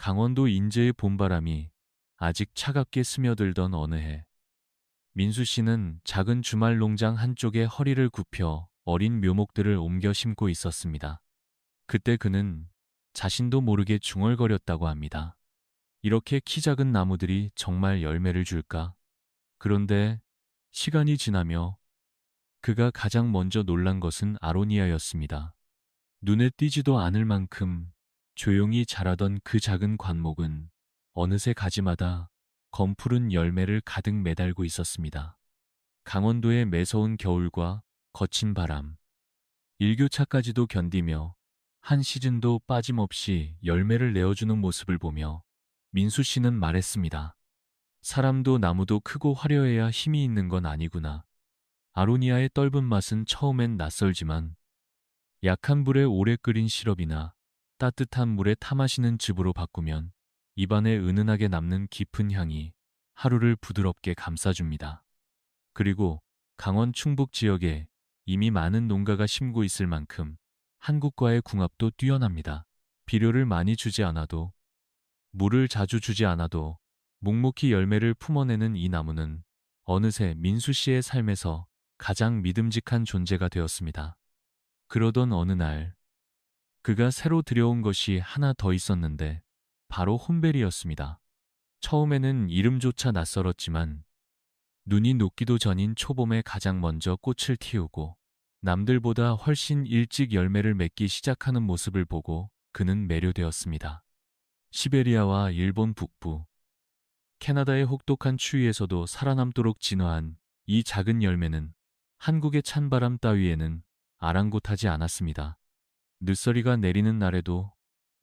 강원도 인제의 봄바람이 아직 차갑게 스며들던 어느 해, 민수 씨는 작은 주말 농장 한쪽에 허리를 굽혀 어린 묘목들을 옮겨 심고 있었습니다. 그때 그는 자신도 모르게 중얼거렸다고 합니다. 이렇게 키 작은 나무들이 정말 열매를 줄까? 그런데 시간이 지나며 그가 가장 먼저 놀란 것은 아로니아였습니다. 눈에 띄지도 않을 만큼 조용히 자라던 그 작은 관목은 어느새 가지마다 검푸른 열매를 가득 매달고 있었습니다. 강원도의 매서운 겨울과 거친 바람, 일교차까지도 견디며 한 시즌도 빠짐없이 열매를 내어주는 모습을 보며 민수 씨는 말했습니다. 사람도 나무도 크고 화려해야 힘이 있는 건 아니구나. 아로니아의 떫은 맛은 처음엔 낯설지만 약한 불에 오래 끓인 시럽이나 따뜻한 물에 타 마시는 즙으로 바꾸면 입안에 은은하게 남는 깊은 향이 하루를 부드럽게 감싸줍니다. 그리고 강원 충북 지역에 이미 많은 농가가 심고 있을 만큼 한국과의 궁합도 뛰어납니다. 비료를 많이 주지 않아도, 물을 자주 주지 않아도 묵묵히 열매를 품어내는 이 나무는 어느새 민수 씨의 삶에서 가장 믿음직한 존재가 되었습니다. 그러던 어느 날, 그가 새로 들여온 것이 하나 더 있었는데 바로 혼베리였습니다. 처음에는 이름조차 낯설었지만 눈이 녹기도 전인 초봄에 가장 먼저 꽃을 틔우고 남들보다 훨씬 일찍 열매를 맺기 시작하는 모습을 보고 그는 매료되었습니다. 시베리아와 일본 북부, 캐나다의 혹독한 추위에서도 살아남도록 진화한 이 작은 열매는 한국의 찬바람 따위에는 아랑곳하지 않았습니다. 늦서리가 내리는 날에도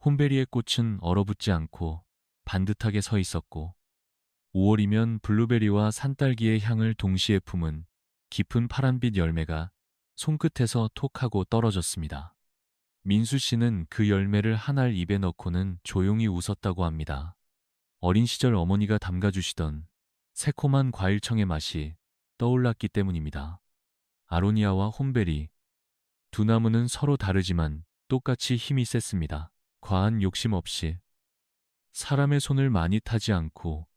혼베리의 꽃은 얼어붙지 않고 반듯하게 서 있었고, 5월이면 블루베리와 산딸기의 향을 동시에 품은 깊은 파란빛 열매가 손끝에서 톡하고 떨어졌습니다. 민수 씨는 그 열매를 한 알 입에 넣고는 조용히 웃었다고 합니다. 어린 시절 어머니가 담가주시던 새콤한 과일청의 맛이 떠올랐기 때문입니다. 아로니아와 혼베리, 두 나무는 서로 다르지만 똑같이 힘이 셌습니다. 과한 욕심 없이, 사람의 손을 많이 타지 않고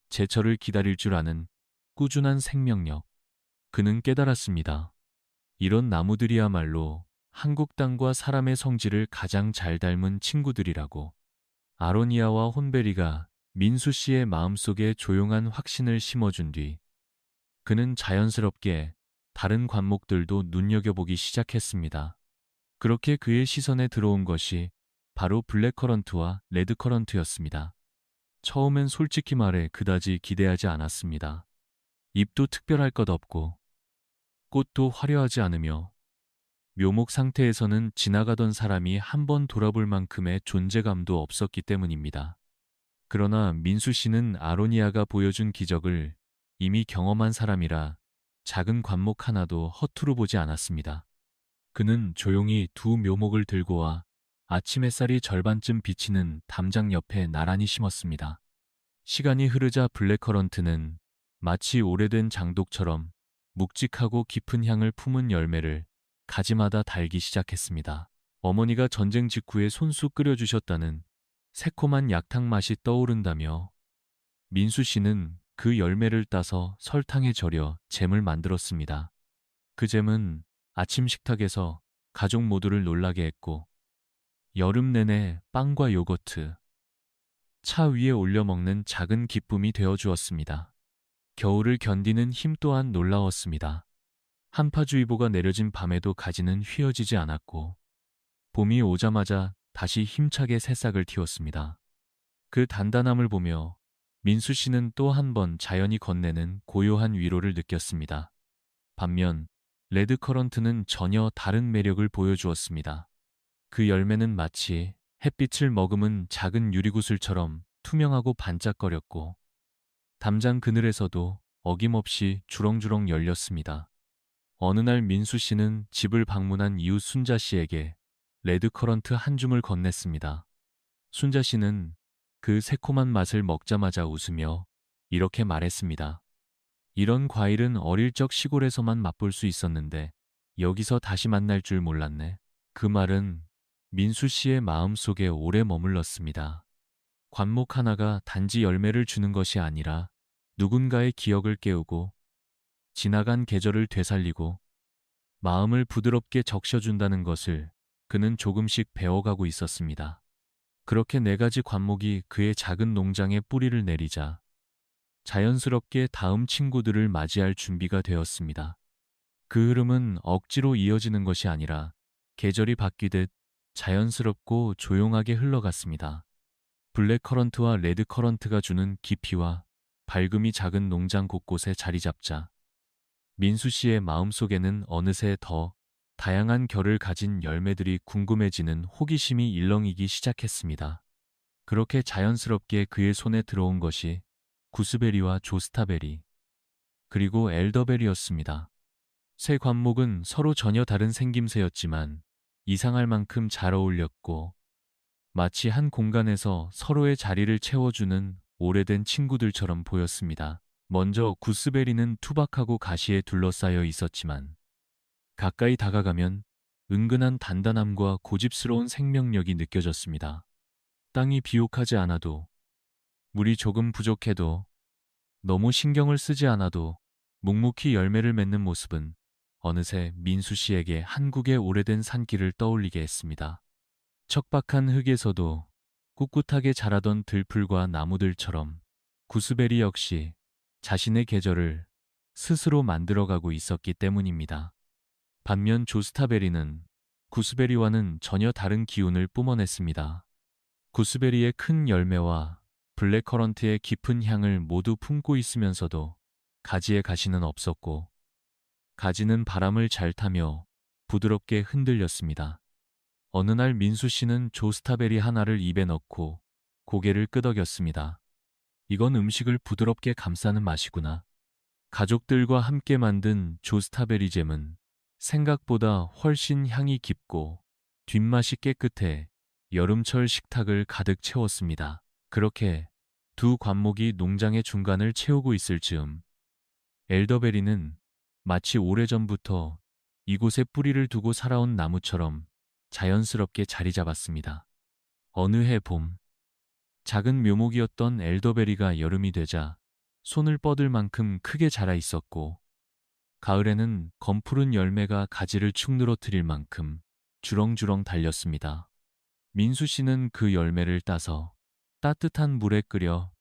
제철을 기다릴 줄 아는 꾸준한 생명력. 그는 깨달았습니다. 이런 나무들이야말로 한국 땅과 사람의 성질을 가장 잘 닮은 친구들이라고. 아로니아와 혼베리가 민수 씨의 마음속에 조용한 확신을 심어준 뒤 그는 자연스럽게 다른 관목들도 눈여겨보기 시작했습니다. 그렇게 그의 시선에 들어온 것이 바로 블랙커런트와 레드커런트였습니다. 처음엔 솔직히 말해 그다지 기대하지 않았습니다. 잎도 특별할 것 없고 꽃도 화려하지 않으며 묘목 상태에서는 지나가던 사람이 한 번 돌아볼 만큼의 존재감도 없었기 때문입니다. 그러나 민수 씨는 아로니아가 보여준 기적을 이미 경험한 사람이라 작은 관목 하나도 허투루 보지 않았습니다. 그는 조용히 두 묘목을 들고 와 아침 햇살이 절반쯤 비치는 담장 옆에 나란히 심었습니다. 시간이 흐르자 블랙커런트는 마치 오래된 장독처럼 묵직하고 깊은 향을 품은 열매를 가지마다 달기 시작했습니다. 어머니가 전쟁 직후에 손수 끓여주셨다는 새콤한 약탕 맛이 떠오른다며 민수 씨는 그 열매를 따서 설탕에 절여 잼을 만들었습니다. 그 잼은 아침 식탁에서 가족 모두를 놀라게 했고 여름 내내 빵과 요거트, 차 위에 올려 먹는 작은 기쁨이 되어 주었습니다. 겨울을 견디는 힘 또한 놀라웠습니다. 한파주의보가 내려진 밤에도 가지는 휘어지지 않았고 봄이 오자마자 다시 힘차게 새싹을 틔웠습니다. 그 단단함을 보며 민수 씨는 또 한 번 자연이 건네는 고요한 위로를 느꼈습니다. 반면 레드커런트는 전혀 다른 매력을 보여주었습니다. 그 열매는 마치 햇빛을 머금은 작은 유리구슬처럼 투명하고 반짝거렸고 담장 그늘에서도 어김없이 주렁주렁 열렸습니다. 어느 날 민수 씨는 집을 방문한 이웃 순자 씨에게 레드커런트 한 줌을 건넸습니다. 순자 씨는 그 새콤한 맛을 먹자마자 웃으며 이렇게 말했습니다. 이런 과일은 어릴 적 시골에서만 맛볼 수 있었는데 여기서 다시 만날 줄 몰랐네. 그 말은 민수 씨의 마음속에 오래 머물렀습니다. 관목 하나가 단지 열매를 주는 것이 아니라 누군가의 기억을 깨우고 지나간 계절을 되살리고 마음을 부드럽게 적셔준다는 것을 그는 조금씩 배워가고 있었습니다. 그렇게 4가지 관목이 그의 작은 농장에 뿌리를 내리자 자연스럽게 다음 친구들을 맞이할 준비가 되었습니다. 그 흐름은 억지로 이어지는 것이 아니라 계절이 바뀌듯 자연스럽고 조용하게 흘러갔습니다. 블랙 커런트와 레드 커런트가 주는 깊이와 밝음이 작은 농장 곳곳에 자리 잡자 민수 씨의 마음속에는 어느새 더 다양한 결을 가진 열매들이 궁금해지는 호기심이 일렁이기 시작했습니다. 그렇게 자연스럽게 그의 손에 들어온 것이 구스베리와 조스타베리, 그리고 엘더베리였습니다. 세 관목은 서로 전혀 다른 생김새였지만 이상할 만큼 잘 어울렸고 마치 한 공간에서 서로의 자리를 채워주는 오래된 친구들처럼 보였습니다. 먼저 구스베리는 투박하고 가시에 둘러싸여 있었지만 가까이 다가가면 은근한 단단함과 고집스러운 생명력이 느껴졌습니다. 땅이 비옥하지 않아도, 물이 조금 부족해도, 너무 신경을 쓰지 않아도 묵묵히 열매를 맺는 모습은 어느새 민수 씨에게 한국의 오래된 산길을 떠올리게 했습니다. 척박한 흙에서도 꿋꿋하게 자라던 들풀과 나무들처럼 구스베리 역시 자신의 계절을 스스로 만들어가고 있었기 때문입니다. 반면 조스타베리는 구스베리와는 전혀 다른 기운을 뿜어냈습니다. 구스베리의 큰 열매와 블랙커런트의 깊은 향을 모두 품고 있으면서도 가지에 가시는 없었고 가지는 바람을 잘 타며 부드럽게 흔들렸습니다. 어느 날 민수 씨는 조스타베리 하나를 입에 넣고 고개를 끄덕였습니다. 이건 음식을 부드럽게 감싸는 맛이구나. 가족들과 함께 만든 조스타베리 잼은 생각보다 훨씬 향이 깊고 뒷맛이 깨끗해 여름철 식탁을 가득 채웠습니다. 그렇게 두 관목이 농장의 중간을 채우고 있을 즈음 엘더베리는 마치 오래전부터 이곳에 뿌리를 두고 살아온 나무처럼 자연스럽게 자리 잡았습니다. 어느 해 봄, 작은 묘목이었던 엘더베리가 여름이 되자 손을 뻗을 만큼 크게 자라 있었고 가을에는 검푸른 열매가 가지를 축 늘어뜨릴 만큼 주렁주렁 달렸습니다. 민수 씨는 그 열매를 따서 따뜻한 물에 끓여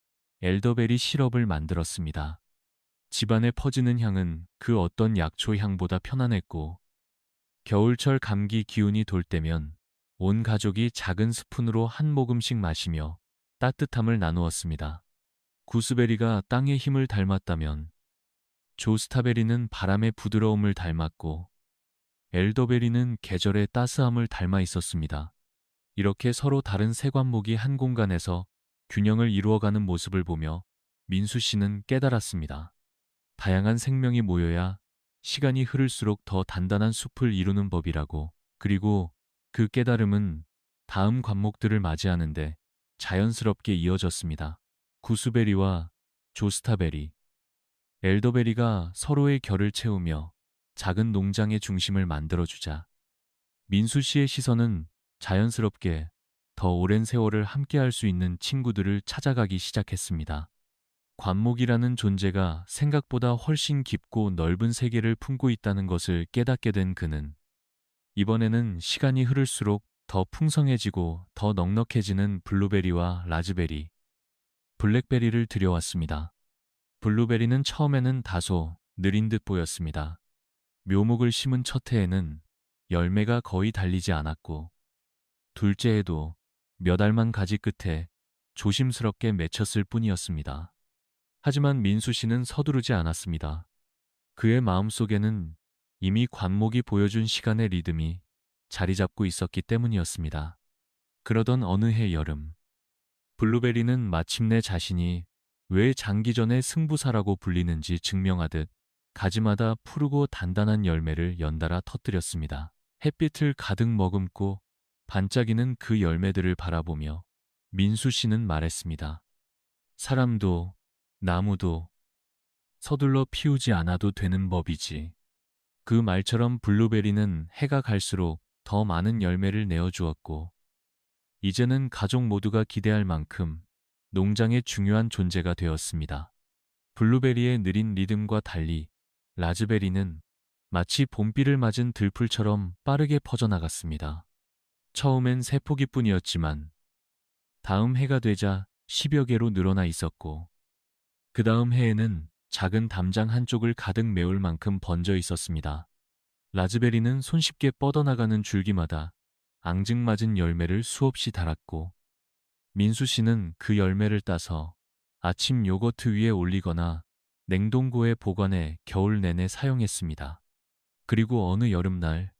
엘더베리 시럽을 만들었습니다. 집안에 퍼지는 향은 그 어떤 약초 향보다 편안했고 겨울철 감기 기운이 돌 때면 온 가족이 작은 스푼으로 한 모금씩 마시며 따뜻함을 나누었습니다. 구스베리가 땅의 힘을 닮았다면 조스타베리는 바람의 부드러움을 닮았고 엘더베리는 계절의 따스함을 닮아 있었습니다. 이렇게 서로 다른 세 관목이 한 공간에서 균형을 이루어가는 모습을 보며 민수 씨는 깨달았습니다. 다양한 생명이 모여야 시간이 흐를수록 더 단단한 숲을 이루는 법이라고. 그리고 그 깨달음은 다음 관목들을 맞이하는데 자연스럽게 이어졌습니다. 구스베리와 조스타베리, 엘더베리가 서로의 결을 채우며 작은 농장의 중심을 만들어주자 민수 씨의 시선은 자연스럽게 더 오랜 세월을 함께할 수 있는 친구들을 찾아가기 시작했습니다. 관목이라는 존재가 생각보다 훨씬 깊고 넓은 세계를 품고 있다는 것을 깨닫게 된 그는 이번에는 시간이 흐를수록 더 풍성해지고 더 넉넉해지는 블루베리와 라즈베리, 블랙베리를 들여왔습니다. 블루베리는 처음에는 다소 느린 듯 보였습니다. 묘목을 심은 첫 해에는 열매가 거의 달리지 않았고 둘째 해도 몇 알만 가지 끝에 조심스럽게 맺혔을 뿐이었습니다. 하지만 민수 씨는 서두르지 않았습니다. 그의 마음속에는 이미 관목이 보여준 시간의 리듬이 자리 잡고 있었기 때문이었습니다. 그러던 어느 해 여름, 블루베리는 마침내 자신이 왜 장기전의 승부사라고 불리는지 증명하듯 가지마다 푸르고 단단한 열매를 연달아 터뜨렸습니다. 햇빛을 가득 머금고 반짝이는 그 열매들을 바라보며 민수 씨는 말했습니다. 사람도 나무도 서둘러 피우지 않아도 되는 법이지. 그 말처럼 블루베리는 해가 갈수록 더 많은 열매를 내어주었고 이제는 가족 모두가 기대할 만큼 농장의 중요한 존재가 되었습니다. 블루베리의 느린 리듬과 달리 라즈베리는 마치 봄비를 맞은 들풀처럼 빠르게 퍼져나갔습니다. 처음엔 세 포기뿐이었지만 다음 해가 되자 10여 개로 늘어나 있었고, 그 다음 해에는 작은 담장 한쪽을 가득 메울 만큼 번져 있었습니다. 라즈베리는 손쉽게 뻗어나가는 줄기마다 앙증맞은 열매를 수없이 달았고, 민수 씨는 그 열매를 따서 아침 요거트 위에 올리거나 냉동고에 보관해 겨울 내내 사용했습니다. 그리고 어느 여름날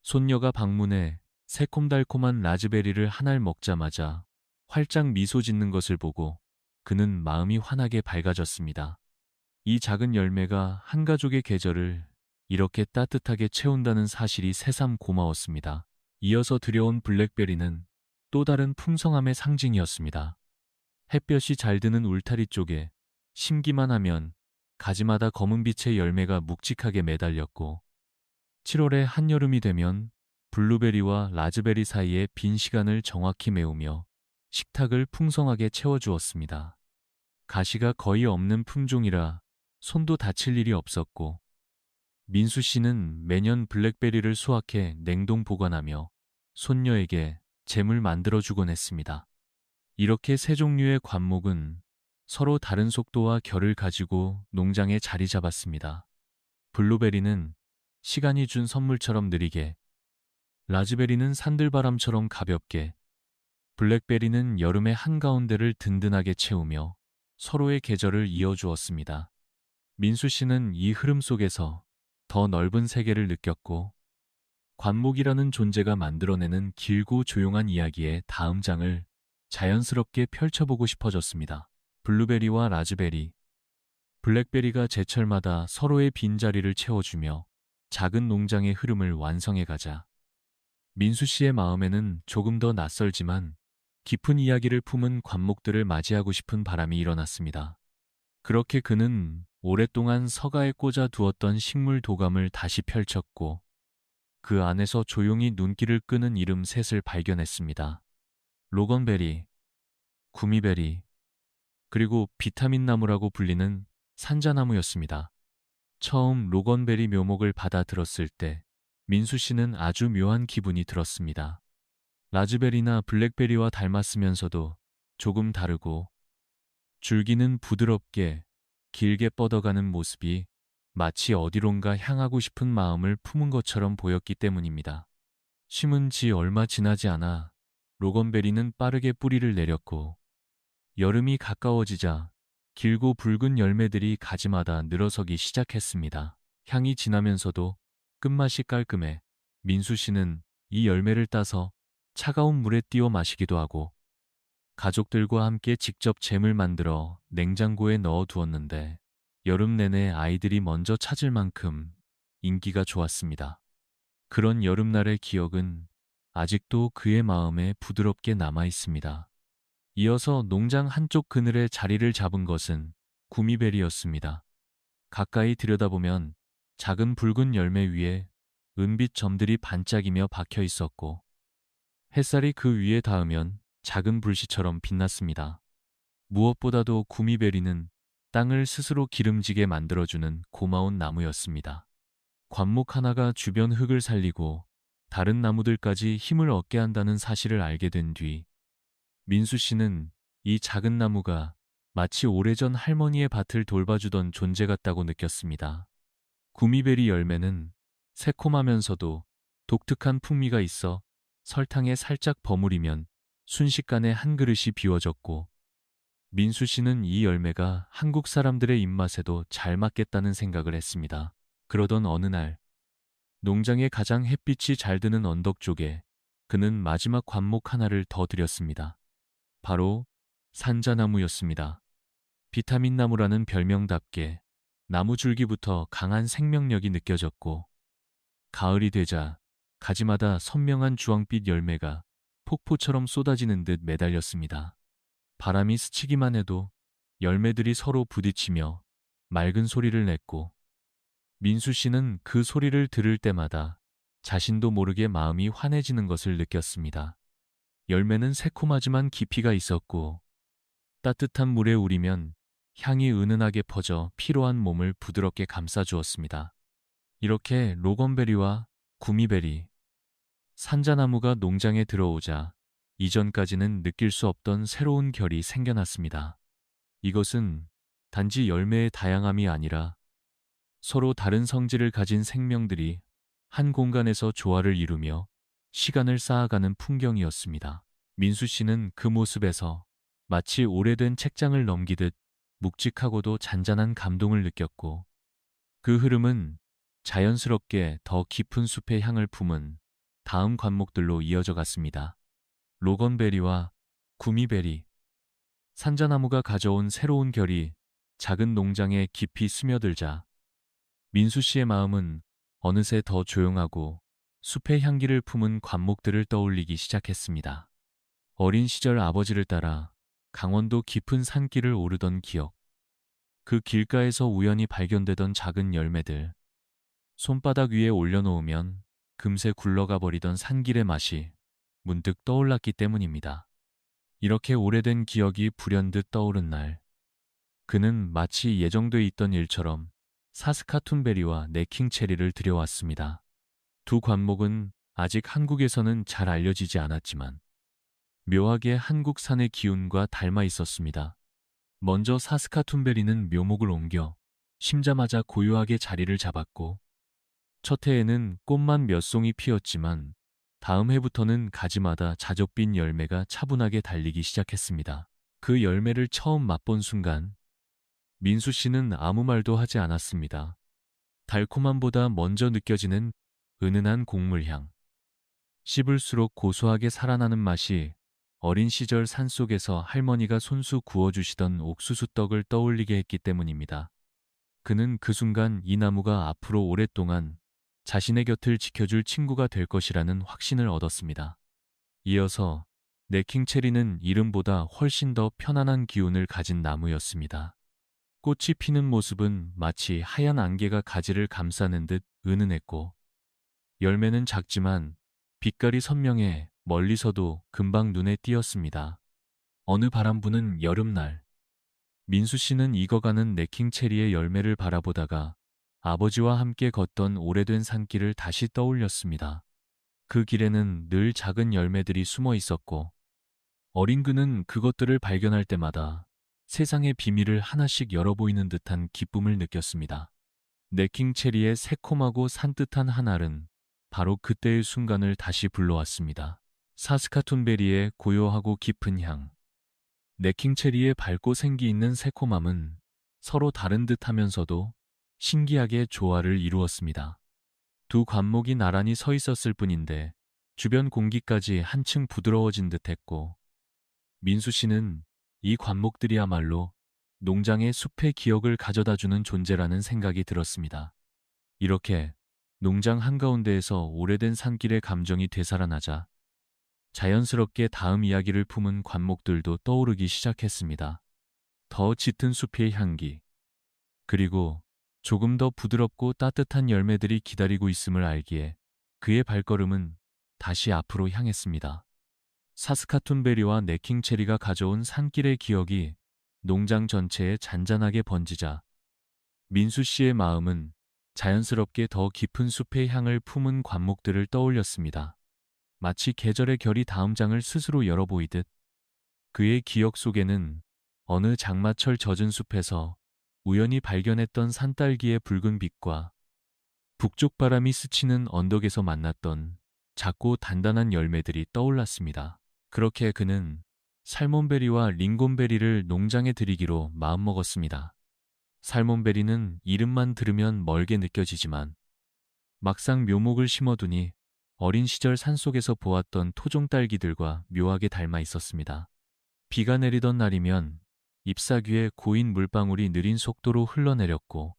손녀가 방문해 새콤달콤한 라즈베리를 한 알 먹자마자 활짝 미소 짓는 것을 보고 그는 마음이 환하게 밝아졌습니다. 이 작은 열매가 한 가족의 계절을 이렇게 따뜻하게 채운다는 사실이 새삼 고마웠습니다. 이어서 들여온 블랙베리는 또 다른 풍성함의 상징이었습니다. 햇볕이 잘 드는 울타리 쪽에 심기만 하면 가지마다 검은빛의 열매가 묵직하게 매달렸고, 7월의 한여름이 되면 블루베리와 라즈베리 사이의 빈 시간을 정확히 메우며 식탁을 풍성하게 채워주었습니다. 가시가 거의 없는 품종이라 손도 다칠 일이 없었고, 민수 씨는 매년 블랙베리를 수확해 냉동 보관하며 손녀에게 잼을 만들어주곤 했습니다. 이렇게 세 종류의 관목은 서로 다른 속도와 결을 가지고 농장에 자리 잡았습니다. 블루베리는 시간이 준 선물처럼 느리게, 라즈베리는 산들바람처럼 가볍게, 블랙베리는 여름의 한가운데를 든든하게 채우며 서로의 계절을 이어주었습니다. 민수 씨는 이 흐름 속에서 더 넓은 세계를 느꼈고, 관목이라는 존재가 만들어내는 길고 조용한 이야기의 다음 장을 자연스럽게 펼쳐보고 싶어졌습니다. 블루베리와 라즈베리, 블랙베리가 제철마다 서로의 빈자리를 채워주며 작은 농장의 흐름을 완성해가자 민수 씨의 마음에는 조금 더 낯설지만 깊은 이야기를 품은 관목들을 맞이하고 싶은 바람이 일어났습니다. 그렇게 그는 오랫동안 서가에 꽂아 두었던 식물 도감을 다시 펼쳤고, 그 안에서 조용히 눈길을 끄는 이름 셋을 발견했습니다. 로건베리, 구미베리, 그리고 비타민 나무라고 불리는 산자나무였습니다. 처음 로건베리 묘목을 받아 들었을 때 민수 씨는 아주 묘한 기분이 들었습니다. 라즈베리나 블랙베리와 닮았으면서도 조금 다르고, 줄기는 부드럽게 길게 뻗어가는 모습이 마치 어디론가 향하고 싶은 마음을 품은 것처럼 보였기 때문입니다. 심은 지 얼마 지나지 않아 로건베리는 빠르게 뿌리를 내렸고, 여름이 가까워지자 길고 붉은 열매들이 가지마다 늘어서기 시작했습니다. 향이 진하면서도 끝맛이 깔끔해 민수 씨는 이 열매를 따서 차가운 물에 띄워 마시기도 하고, 가족들과 함께 직접 잼을 만들어 냉장고에 넣어 두었는데 여름 내내 아이들이 먼저 찾을 만큼 인기가 좋았습니다. 그런 여름날의 기억은 아직도 그의 마음에 부드럽게 남아 있습니다. 이어서 농장 한쪽 그늘에 자리를 잡은 것은 구미베리였습니다. 가까이 들여다보면 작은 붉은 열매 위에 은빛 점들이 반짝이며 박혀 있었고, 햇살이 그 위에 닿으면 작은 불씨처럼 빛났습니다. 무엇보다도 구미베리는 땅을 스스로 기름지게 만들어주는 고마운 나무였습니다. 관목 하나가 주변 흙을 살리고 다른 나무들까지 힘을 얻게 한다는 사실을 알게 된 뒤, 민수 씨는 이 작은 나무가 마치 오래전 할머니의 밭을 돌봐주던 존재 같다고 느꼈습니다. 구미베리 열매는 새콤하면서도 독특한 풍미가 있어 설탕에 살짝 버무리면 순식간에 한 그릇이 비워졌고, 민수 씨는 이 열매가 한국 사람들의 입맛에도 잘 맞겠다는 생각을 했습니다. 그러던 어느 날, 농장의 가장 햇빛이 잘 드는 언덕 쪽에 그는 마지막 관목 하나를 더 들였습니다. 바로 산자나무였습니다. 비타민 나무라는 별명답게 나무 줄기부터 강한 생명력이 느껴졌고, 가을이 되자 가지마다 선명한 주황빛 열매가 폭포처럼 쏟아지는 듯 매달렸습니다. 바람이 스치기만 해도 열매들이 서로 부딪히며 맑은 소리를 냈고, 민수 씨는 그 소리를 들을 때마다 자신도 모르게 마음이 환해지는 것을 느꼈습니다. 열매는 새콤하지만 깊이가 있었고, 따뜻한 물에 우리면 향이 은은하게 퍼져 피로한 몸을 부드럽게 감싸주었습니다. 이렇게 로건베리와 구미베리, 산자나무가 농장에 들어오자 이전까지는 느낄 수 없던 새로운 결이 생겨났습니다. 이것은 단지 열매의 다양함이 아니라 서로 다른 성질을 가진 생명들이 한 공간에서 조화를 이루며 시간을 쌓아가는 풍경이었습니다. 민수 씨는 그 모습에서 마치 오래된 책장을 넘기듯 묵직하고도 잔잔한 감동을 느꼈고, 그 흐름은 자연스럽게 더 깊은 숲의 향을 품은 다음 관목들로 이어져 갔습니다. 로건베리와 구미베리, 산자나무가 가져온 새로운 결이 작은 농장에 깊이 스며들자 민수 씨의 마음은 어느새 더 조용하고 숲의 향기를 품은 관목들을 떠올리기 시작했습니다. 어린 시절 아버지를 따라 강원도 깊은 산길을 오르던 기억, 그 길가에서 우연히 발견되던 작은 열매들, 손바닥 위에 올려놓으면 금세 굴러가 버리던 산길의 맛이 문득 떠올랐기 때문입니다. 이렇게 오래된 기억이 불현듯 떠오른 날, 그는 마치 예정돼 있던 일처럼 사스카툰베리와 네킹체리를 들여왔습니다. 두 관목은 아직 한국에서는 잘 알려지지 않았지만 묘하게 한국 산의 기운과 닮아 있었습니다. 먼저 사스카툰베리는 묘목을 옮겨 심자마자 고요하게 자리를 잡았고, 첫 해에는 꽃만 몇 송이 피었지만 다음 해부터는 가지마다 자적빈 열매가 차분하게 달리기 시작했습니다. 그 열매를 처음 맛본 순간 민수 씨는 아무 말도 하지 않았습니다. 달콤함보다 먼저 느껴지는 은은한 곡물향, 씹을수록 고소하게 살아나는 맛이 어린 시절 산속에서 할머니가 손수 구워주시던 옥수수떡을 떠올리게 했기 때문입니다. 그는 그 순간 이 나무가 앞으로 오랫동안 자신의 곁을 지켜줄 친구가 될 것이라는 확신을 얻었습니다. 이어서 네킹체리는 이름보다 훨씬 더 편안한 기운을 가진 나무였습니다. 꽃이 피는 모습은 마치 하얀 안개가 가지를 감싸는 듯 은은했고, 열매는 작지만 빛깔이 선명해 멀리서도 금방 눈에 띄었습니다. 어느 바람 부는 여름날, 민수 씨는 익어가는 네킹체리의 열매를 바라보다가 아버지와 함께 걷던 오래된 산길을 다시 떠올렸습니다. 그 길에는 늘 작은 열매들이 숨어 있었고, 어린 그는 그것들을 발견할 때마다 세상의 비밀을 하나씩 열어보이는 듯한 기쁨을 느꼈습니다. 네킹체리의 새콤하고 산뜻한 한 알은 바로 그때의 순간을 다시 불러왔습니다. 사스카툰베리의 고요하고 깊은 향, 네킹체리의 밝고 생기 있는 새콤함은 서로 다른 듯 하면서도 신기하게 조화를 이루었습니다. 두 관목이 나란히 서 있었을 뿐인데 주변 공기까지 한층 부드러워진 듯했고, 민수 씨는 이 관목들이야말로 농장의 숲의 기억을 가져다주는 존재라는 생각이 들었습니다. 이렇게 농장 한가운데에서 오래된 산길의 감정이 되살아나자 자연스럽게 다음 이야기를 품은 관목들도 떠오르기 시작했습니다. 더 짙은 숲의 향기, 그리고 조금 더 부드럽고 따뜻한 열매들이 기다리고 있음을 알기에 그의 발걸음은 다시 앞으로 향했습니다. 사스카툰베리와 네킹체리가 가져온 산길의 기억이 농장 전체에 잔잔하게 번지자 민수 씨의 마음은 자연스럽게 더 깊은 숲의 향을 품은 관목들을 떠올렸습니다. 마치 계절의 결이 다음 장을 스스로 열어보이듯 그의 기억 속에는 어느 장마철 젖은 숲에서 우연히 발견했던 산딸기의 붉은 빛과 북쪽 바람이 스치는 언덕에서 만났던 작고 단단한 열매들이 떠올랐습니다. 그렇게 그는 살몬베리와 링곤베리를 농장에 들이기로 마음먹었습니다. 살몬베리는 이름만 들으면 멀게 느껴지지만 막상 묘목을 심어두니 어린 시절 산속에서 보았던 토종딸기들과 묘하게 닮아 있었습니다. 비가 내리던 날이면 잎사귀에 고인 물방울이 느린 속도로 흘러내렸고,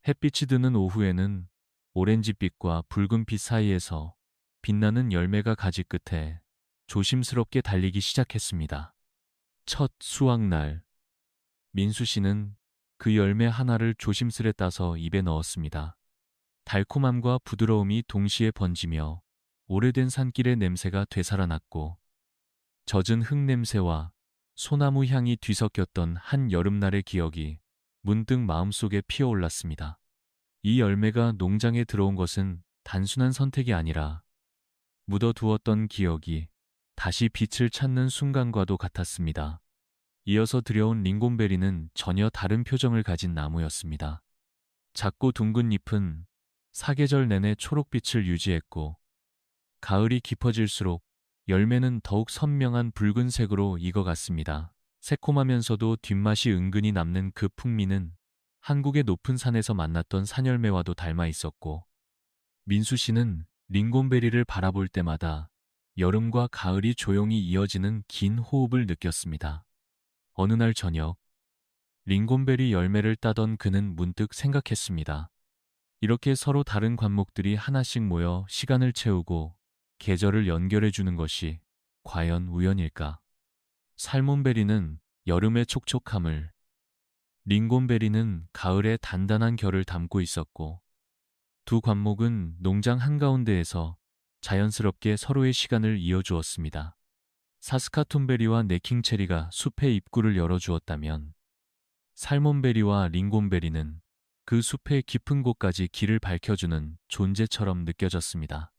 햇빛이 드는 오후에는 오렌지빛과 붉은빛 사이에서 빛나는 열매가 가지 끝에 조심스럽게 달리기 시작했습니다. 첫 수확날, 민수 씨는 그 열매 하나를 조심스레 따서 입에 넣었습니다. 달콤함과 부드러움이 동시에 번지며 오래된 산길의 냄새가 되살아났고, 젖은 흙 냄새와 소나무 향이 뒤섞였던 한 여름날의 기억이 문득 마음속에 피어올랐습니다. 이 열매가 농장에 들어온 것은 단순한 선택이 아니라 묻어두었던 기억이 다시 빛을 찾는 순간과도 같았습니다. 이어서 들여온 링곤베리는 전혀 다른 표정을 가진 나무였습니다. 작고 둥근 잎은 사계절 내내 초록빛을 유지했고, 가을이 깊어질수록 열매는 더욱 선명한 붉은색으로 익어갔습니다. 새콤하면서도 뒷맛이 은근히 남는 그 풍미는 한국의 높은 산에서 만났던 산열매와도 닮아 있었고, 민수 씨는 링곤베리를 바라볼 때마다 여름과 가을이 조용히 이어지는 긴 호흡을 느꼈습니다. 어느 날 저녁, 링곤베리 열매를 따던 그는 문득 생각했습니다. 이렇게 서로 다른 관목들이 하나씩 모여 시간을 채우고 계절을 연결해 주는 것이 과연 우연일까? 살몬베리는 여름의 촉촉함을, 링곤베리는 가을의 단단한 결을 담고 있었고, 두 관목은 농장 한가운데에서 자연스럽게 서로의 시간을 이어주었습니다. 사스카툰베리와 네킹체리가 숲의 입구를 열어주었다면, 살몬베리와 링곤베리는 그 숲의 깊은 곳까지 길을 밝혀주는 존재처럼 느껴졌습니다.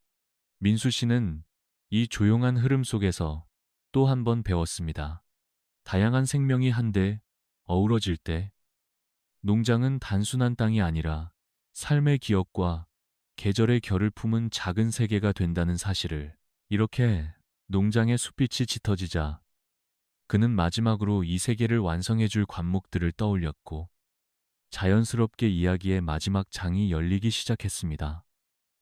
민수 씨는 이 조용한 흐름 속에서 또 한 번 배웠습니다. 다양한 생명이 한데 어우러질 때 농장은 단순한 땅이 아니라 삶의 기억과 계절의 결을 품은 작은 세계가 된다는 사실을. 이렇게 농장의 숲빛이 짙어지자 그는 마지막으로 이 세계를 완성해줄 관목들을 떠올렸고, 자연스럽게 이야기의 마지막 장이 열리기 시작했습니다.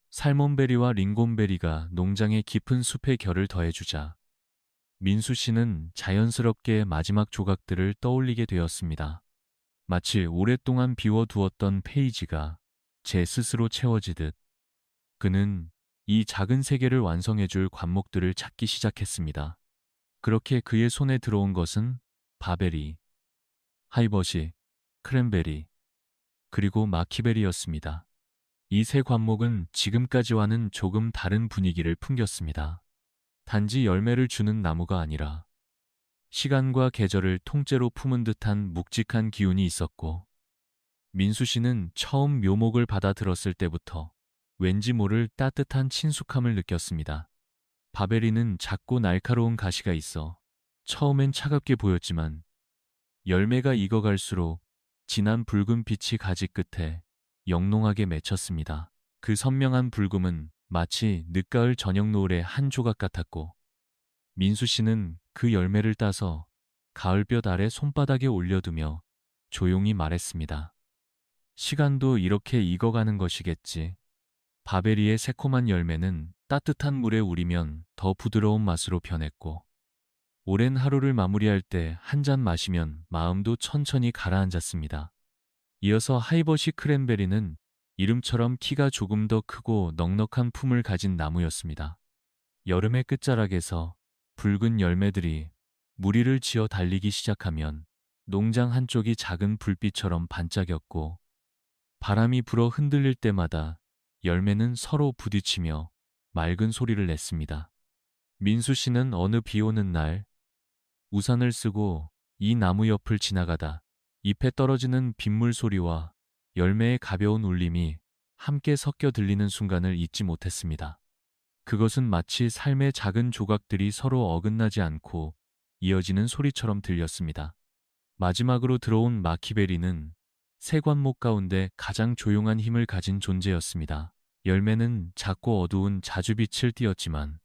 살몬베리와 링곤베리가 농장의 깊은 숲의 결을 더해주자 민수 씨는 자연스럽게 마지막 조각들을 떠올리게 되었습니다. 마치 오랫동안 비워두었던 페이지가 제 스스로 채워지듯 그는 이 작은 세계를 완성해줄 관목들을 찾기 시작했습니다. 그렇게 그의 손에 들어온 것은 바베리, 하이버시, 크랜베리, 그리고 마키베리였습니다. 이 세 관목은 지금까지와는 조금 다른 분위기를 풍겼습니다. 단지 열매를 주는 나무가 아니라 시간과 계절을 통째로 품은 듯한 묵직한 기운이 있었고, 민수 씨는 처음 묘목을 받아 들었을 때부터 왠지 모를 따뜻한 친숙함을 느꼈습니다. 바베리는 작고 날카로운 가시가 있어 처음엔 차갑게 보였지만 열매가 익어갈수록 진한 붉은 빛이 가지 끝에 영롱하게 맺혔습니다. 그 선명한 붉음은 마치 늦가을 저녁 노을의 한 조각 같았고, 민수 씨는 그 열매를 따서 가을볕 아래 손바닥에 올려두며 조용히 말했습니다. 시간도 이렇게 익어가는 것이겠지. 바베리의 새콤한 열매는 따뜻한 물에 우리면 더 부드러운 맛으로 변했고, 오랜 하루를 마무리할 때 한 잔 마시면 마음도 천천히 가라앉았습니다. 이어서 하이버시 크랜베리는 이름처럼 키가 조금 더 크고 넉넉한 품을 가진 나무였습니다. 여름의 끝자락에서 붉은 열매들이 무리를 지어 달리기 시작하면 농장 한쪽이 작은 불빛처럼 반짝였고, 바람이 불어 흔들릴 때마다 열매는 서로 부딪히며 맑은 소리를 냈습니다. 민수 씨는 어느 비 오는 날 우산을 쓰고 이 나무 옆을 지나가다 잎에 떨어지는 빗물 소리와 열매의 가벼운 울림이 함께 섞여 들리는 순간을 잊지 못했습니다. 그것은 마치 삶의 작은 조각들이 서로 어긋나지 않고 이어지는 소리처럼 들렸습니다. 마지막으로 들어온 마키베리는 세 관목 가운데 가장 조용한 힘을 가진 존재였습니다. 열매는 작고 어두운 자주빛을 띠었지만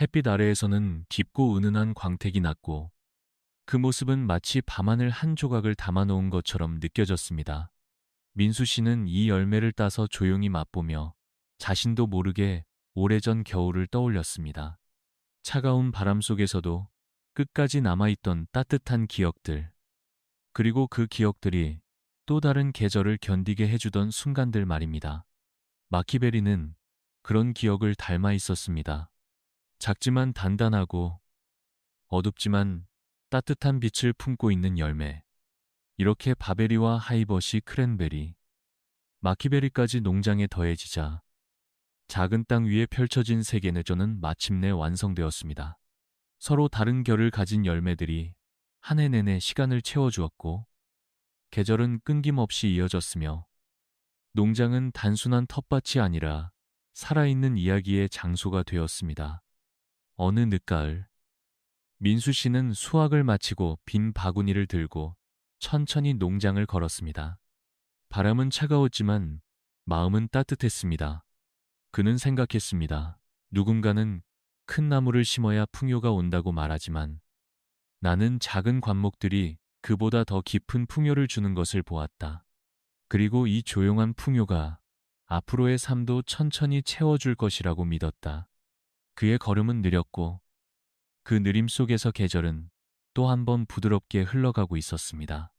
햇빛 아래에서는 깊고 은은한 광택이 났고, 그 모습은 마치 밤하늘 한 조각을 담아놓은 것처럼 느껴졌습니다. 민수 씨는 이 열매를 따서 조용히 맛보며 자신도 모르게 오래전 겨울을 떠올렸습니다. 차가운 바람 속에서도 끝까지 남아있던 따뜻한 기억들, 그리고 그 기억들이 또 다른 계절을 견디게 해주던 순간들 말입니다. 마키베리는 그런 기억을 닮아 있었습니다. 작지만 단단하고 어둡지만 따뜻한 빛을 품고 있는 열매. 이렇게 바베리와 하이버시 크랜베리, 마키베리까지 농장에 더해지자 작은 땅 위에 펼쳐진 세계 내전은 마침내 완성되었습니다. 서로 다른 결을 가진 열매들이 한 해 내내 시간을 채워주었고 계절은 끊김없이 이어졌으며 농장은 단순한 텃밭이 아니라 살아있는 이야기의 장소가 되었습니다. 어느 늦가을 민수 씨는 수확을 마치고 빈 바구니를 들고 천천히 농장을 걸었습니다. 바람은 차가웠지만 마음은 따뜻했습니다. 그는 생각했습니다. 누군가는 큰 나무를 심어야 풍요가 온다고 말하지만 나는 작은 관목들이 그보다 더 깊은 풍요를 주는 것을 보았다. 그리고 이 조용한 풍요가 앞으로의 삶도 천천히 채워줄 것이라고 믿었다. 그의 걸음은 느렸고 그 느림 속에서 계절은 또 한 번 부드럽게 흘러가고 있었습니다.